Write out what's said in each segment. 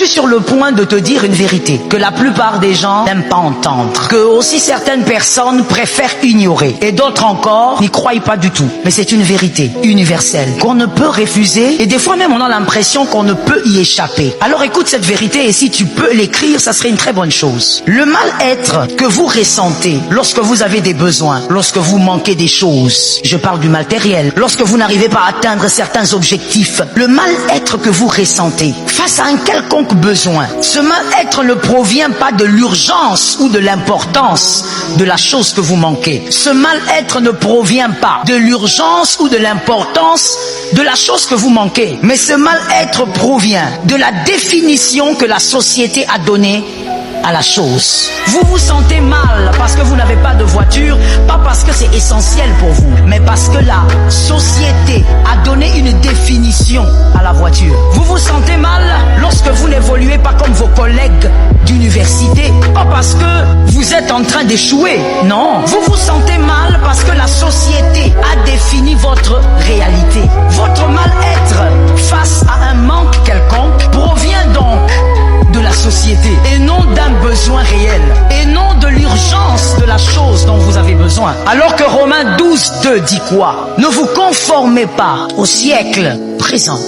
suis sur le point de te dire une vérité que la plupart des gens n'aiment pas entendre, que aussi certaines personnes préfèrent ignorer et d'autres encore n'y croient pas du tout. Mais c'est une vérité universelle qu'on ne peut refuser et des fois même on a l'impression qu'on ne peut y échapper. Alors écoute cette vérité et si tu peux l'écrire, ça serait une très bonne chose. Le mal-être que vous ressentez lorsque vous avez des besoins, lorsque vous manquez des choses, je parle du matériel, lorsque vous n'arrivez pas à atteindre certains objectifs, le mal-être que vous ressentez face à un quelconque besoin, ce mal-être ne provient pas de l'urgence ou de l'importance de la chose que vous manquez. Ce mal-être ne provient pas de l'urgence ou de l'importance de la chose que vous manquez, mais ce mal-être provient de la définition que la société a donnée à la chose. Vous vous sentez mal parce que vous n'avez pas de voiture, pas parce que c'est essentiel pour vous, mais parce que la société a donné une définition à la voiture. Vous vous sentez mal lorsque vous n'évoluez pas comme vos collègues d'université, pas parce que vous êtes en train d'échouer, non. Vous vous sentez mal parce que la société a défini votre réalité. Votre mal-être face à un manque quelconque provient donc de la société et non d'un besoin réel et non de l'urgence de la chose dont vous avez besoin. Alors que Romains 12:2 dit quoi? Ne vous conformez pas au siècle présent.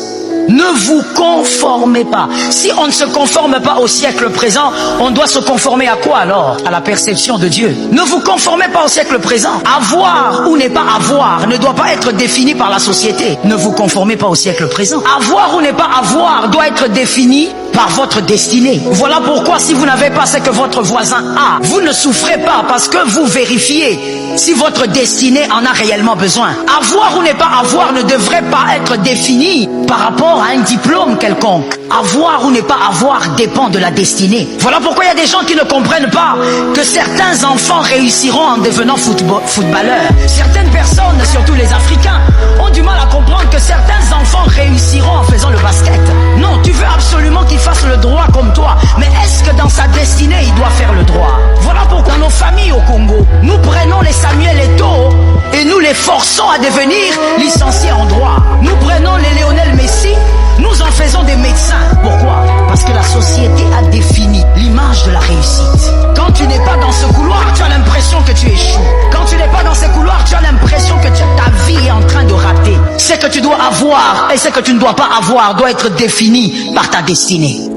Ne vous conformez pas. Si on ne se conforme pas au siècle présent, on doit se conformer à quoi alors? À la perception de Dieu. Ne vous conformez pas au siècle présent. Avoir ou n'est pas avoir ne doit pas être défini par la société. Ne vous conformez pas au siècle présent. Avoir ou n'est pas avoir doit être défini par votre destinée. Voilà pourquoi si vous n'avez pas ce que votre voisin a, vous ne souffrez pas parce que vous vérifiez si votre destinée en a réellement besoin. Avoir ou n'est pas avoir ne devrait pas être défini par rapport à un diplôme quelconque. Avoir ou n'est pas avoir dépend de la destinée. Voilà pourquoi il y a des gens qui ne comprennent pas que certains enfants réussiront en devenant footballeurs. Certaines personnes, surtout les Africains, ont du mal à comprendre que certains enfants réussiront en faisant le basket. Non, tu veux absolument qu'il fasse le droit comme toi, mais est-ce que dans sa destinée, il doit faire le droit? Voilà pourquoi dans nos familles au Congo, nous prenons les Samuel Eto'o et nous les forçons à devenir licenciés en droit. Nous prenons les Lionel Messi, nous en faisons des médecins. Pourquoi? Parce que la société a défini l'image de la réussite. Quand tu n'es pas dans ce couloir, tu as l'impression que tu échoues. Quand tu n'es pas dans ce couloir, tu as l'impression que ta vie est en train de rater. Ce que tu dois avoir et ce que tu ne dois pas avoir doit être défini par ta destinée.